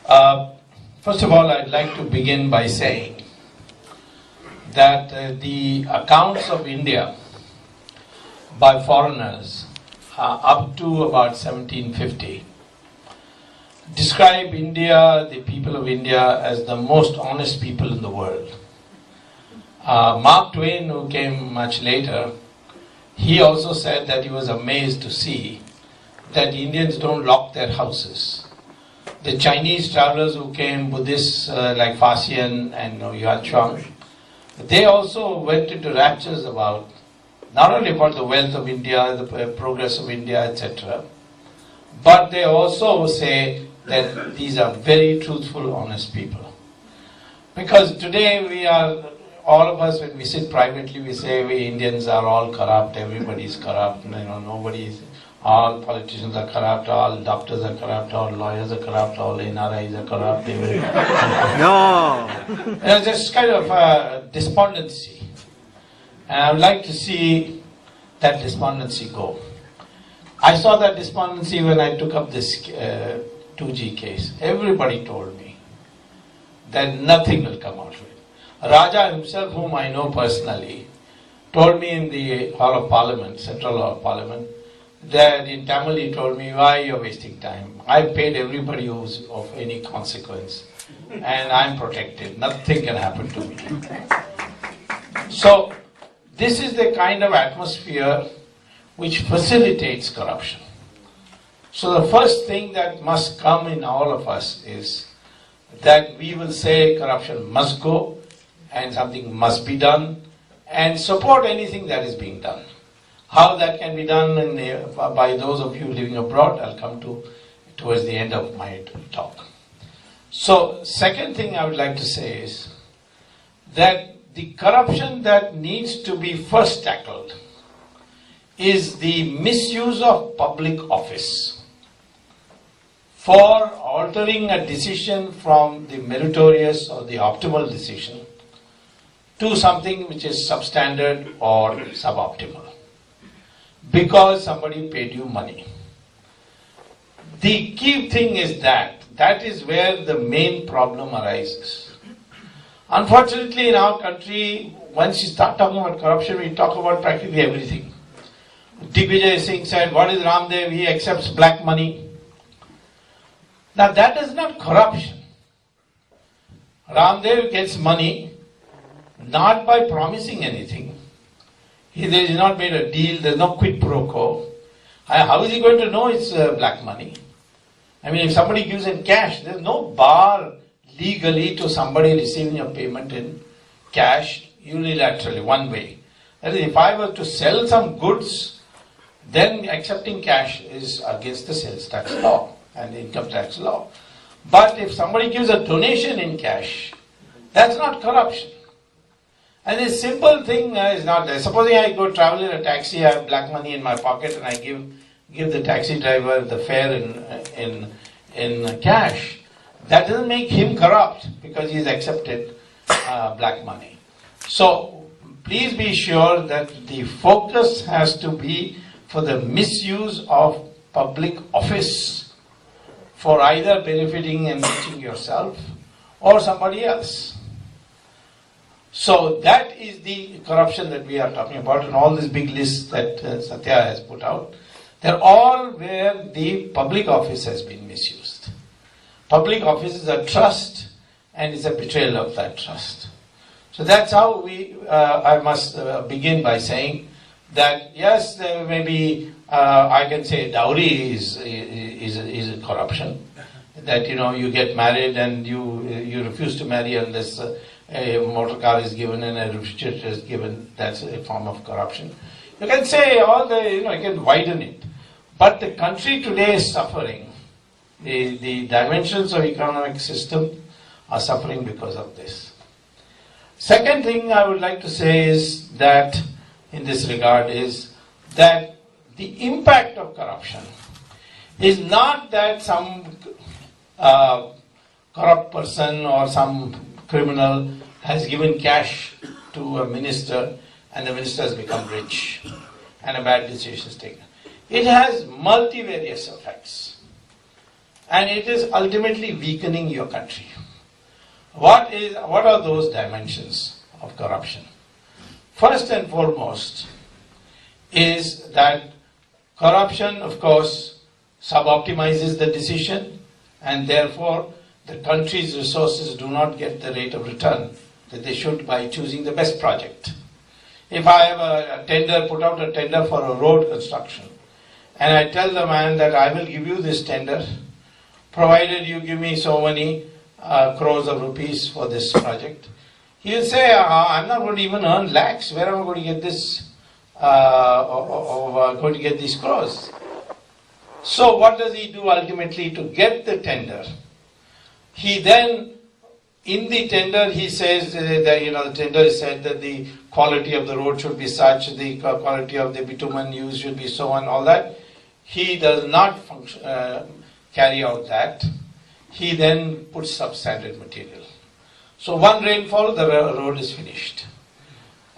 First of all, I'd like to begin by saying that the accounts of India by foreigners up to about 1750 describe India, the people of India, as the most honest people in the world. Mark Twain, who came much later, he also said that he was amazed to see that Indians don't lock their houses. The Chinese travelers who came, Buddhists like Fasian and Yuan Shuang, they also went into raptures about, not only about the wealth of India, the progress of India, etc., but they also say that these are very truthful, honest people. Because today we are, all of us, when we sit privately, we say we Indians are all corrupt, everybody is corrupt, nobody is, all politicians are corrupt, all doctors are corrupt, all lawyers are corrupt, all NRIs are corrupt. No! There's just kind of despondency. And I would like to see that despondency go. I saw that despondency when I took up this 2G case. Everybody told me that nothing will come out of it. Raja himself, whom I know personally, told me in the Hall of Parliament, Central Hall of Parliament, that in Tamil he told me, why you're wasting time? I paid everybody who's of any consequence and I'm protected. Nothing can happen to me. So, this is the kind of atmosphere which facilitates corruption. So the first thing that must come in all of us is that we will say corruption must go and something must be done and support anything that is being done. How that can be done by those of you living abroad, I'll come to towards the end of my talk. So, second thing I would like to say is that the corruption that needs to be first tackled is the misuse of public office for altering a decision from the meritorious or the optimal decision to something which is substandard or suboptimal, because somebody paid you money. The key thing is that is where the main problem arises. Unfortunately, in our country, once you start talking about corruption, we talk about practically everything. Digvijay Singh said, what is Ramdev? He accepts black money. Now that is not corruption. Ramdev gets money not by promising anything. He has not made a deal, there is no quid pro quo. How is he going to know it's black money? I mean, if somebody gives in cash, there is no bar legally to somebody receiving a payment in cash unilaterally, one way. That is, if I were to sell some goods, then accepting cash is against the sales tax law and the income tax law. But if somebody gives a donation in cash, that's not corruption. And this simple thing is not there. Supposing I go travel in a taxi, I have black money in my pocket and I give the taxi driver the fare in cash. That doesn't make him corrupt because he's accepted black money. So please be sure that the focus has to be for the misuse of public office for either benefiting and enriching yourself or somebody else. So that is the corruption that we are talking about, and all these big lists that Satya has put out, they're all where the public office has been misused. Public office is a trust and it's a betrayal of that trust. So that's how I must begin by saying that yes, there may be, I can say dowry is a corruption. That you get married and you refuse to marry unless a motor car is given and a refrigerator is given. That's a form of corruption. You can say all the, you can widen it. But the country today is suffering. The dimensions of economic system are suffering because of this. Second thing I would like to say is that, in this regard, is that the impact of corruption is not that some corrupt person or some criminal has given cash to a minister and the minister has become rich and a bad decision is taken. It has multivarious effects. and it is ultimately weakening your country. What are those dimensions of corruption? First and foremost is that corruption, of course, suboptimizes the decision, and therefore the country's resources do not get the rate of return that they should by choosing the best project. If I have a tender, put out a tender for a road construction, and I tell the man that I will give you this tender, provided you give me so many crores of rupees for this project, he will say, I'm not going to even earn lakhs. Where am I going to get this? Going to get these crores? So what does he do ultimately to get the tender? He then, in the tender, he says that the tender is said that the quality of the road should be such, the quality of the bitumen used should be so, and all that. He does not carry out that. He then puts substandard material. So one rainfall, the road is finished.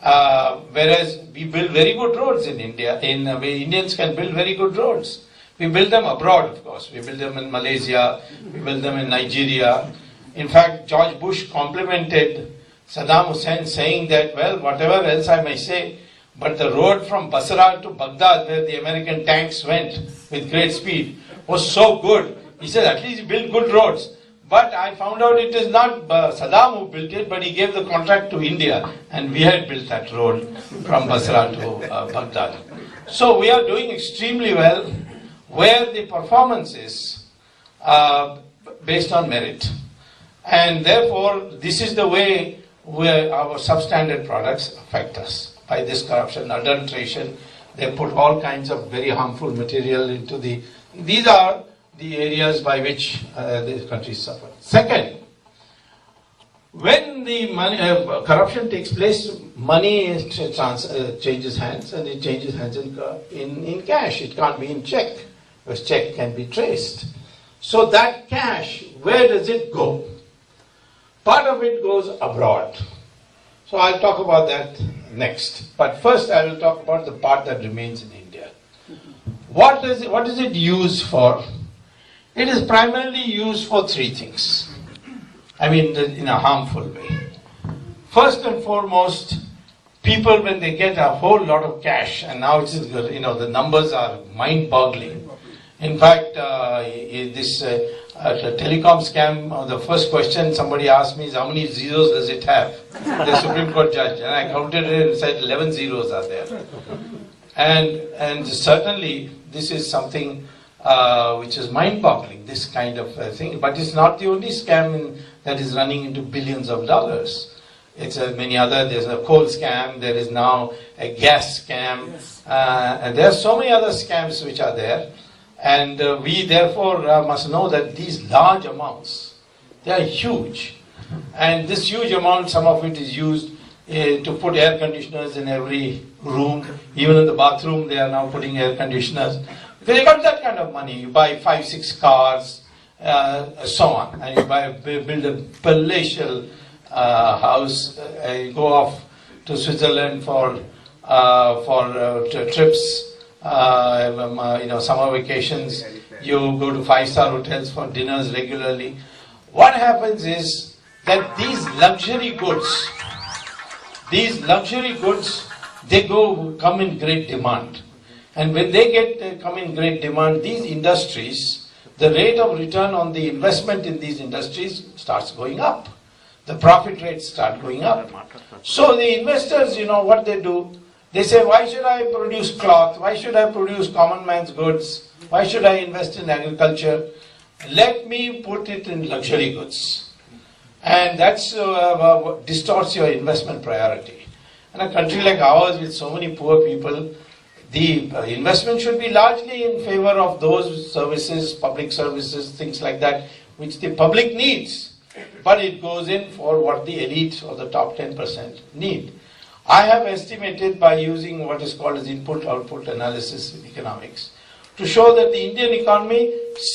Whereas we build very good roads in India. Indians can build very good roads. We build them abroad, of course. We build them in Malaysia. We build them in Nigeria. In fact, George Bush complimented Saddam Hussein, saying that, well, whatever else I may say, but the road from Basra to Baghdad, where the American tanks went with great speed, was so good. He said, at least he built good roads. But I found out it is not Saddam who built it, but he gave the contract to India, and we had built that road from Basra to Baghdad. So we are doing extremely well where the performance is based on merit. And therefore, this is the way where our substandard products affect us. By this corruption, adulteration, they put all kinds of very harmful material into the... These are the areas by which the country suffer. Second, when the money, corruption takes place, money changes hands, and it changes hands in cash. It can't be in check, because check can be traced. So that cash, where does it go? Part of it goes abroad. So I'll talk about that next. But first I will talk about the part that remains in India. What is it used for? It is primarily used for three things. I mean, in a harmful way. First and foremost, people, when they get a whole lot of cash, and now it's, the numbers are mind-boggling. In fact, this telecom scam, the first question somebody asked me is, how many zeros does it have? The Supreme Court judge. And I counted it and said 11 zeros are there. And certainly, this is something which is mind-boggling, this kind of thing. But it's not the only scam that is running into billions of dollars. It's many other. There's a coal scam. There is now a gas scam. And there are so many other scams which are there. And we therefore must know that these large amounts, they are huge. And this huge amount, some of it is used to put air conditioners in every room. Even in the bathroom, they are now putting air conditioners. Because you got that kind of money. You buy 5-6 cars, so on. And you build a palatial house. You go off to Switzerland for trips. Summer vacations, you go to 5-star hotels for dinners regularly. What happens is that these luxury goods, they come in great demand. And when they come in great demand, these industries, the rate of return on the investment in these industries starts going up. The profit rates start going up. So the investors, what they do, they say, why should I produce cloth? Why should I produce common man's goods? Why should I invest in agriculture? Let me put it in luxury goods. And that's distorts your investment priority. In a country like ours with so many poor people, the investment should be largely in favor of those services, public services, things like that, which the public needs. But it goes in for what the elite or the top 10% need. I have estimated by using what is called as input-output analysis in economics to show that the Indian economy,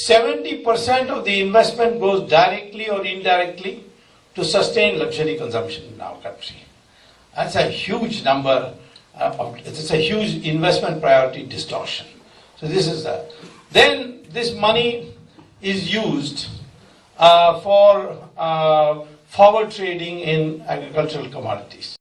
70% of the investment goes directly or indirectly to sustain luxury consumption in our country. That's a huge number. It's a huge investment priority distortion. So this is that. Then this money is used for forward trading in agricultural commodities.